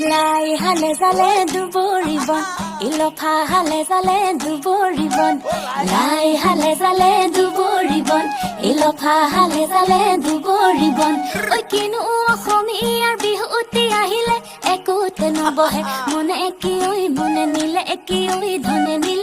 লাই হালে জালে দুবৰিবন ইলফা হালে জালে দুবৰিবন লাই হালে জালে দুবৰিবন ইলফা হালে জালে দুবৰিবন ঐ কিনো অসমীয়াৰ বিহুতি আহিলে একোতে নবহে মনে কি ঐ মনে নিলে কি ঐ ধনে নিলে